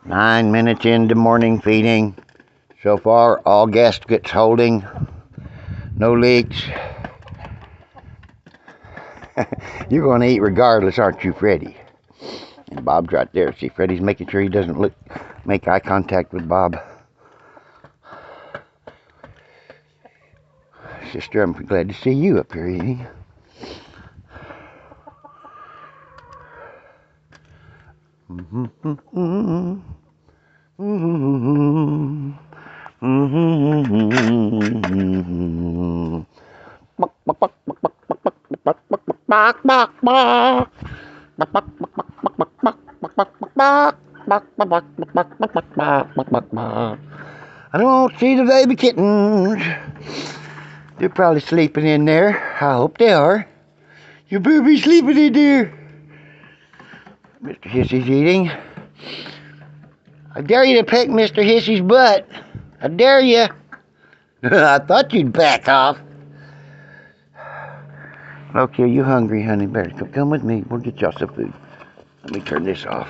9 minutes into morning feeding. So far, all gaskets holding. No leaks. You're going to eat regardless, aren't you, Freddie? And Bob's right there. See, Freddie's making sure he doesn't make eye contact with Bob. Sister, I'm glad to see you up here eating. I don't see the baby kittens. They're probably sleeping in there. I hope they are. Your baby's sleeping in there. Mr. Hissy's eating. I dare you to peck Mr. Hissy's butt. I dare you. I thought you'd back off. Okay, you hungry, honey? Better come with me. We'll get y'all some food. Let me turn this off.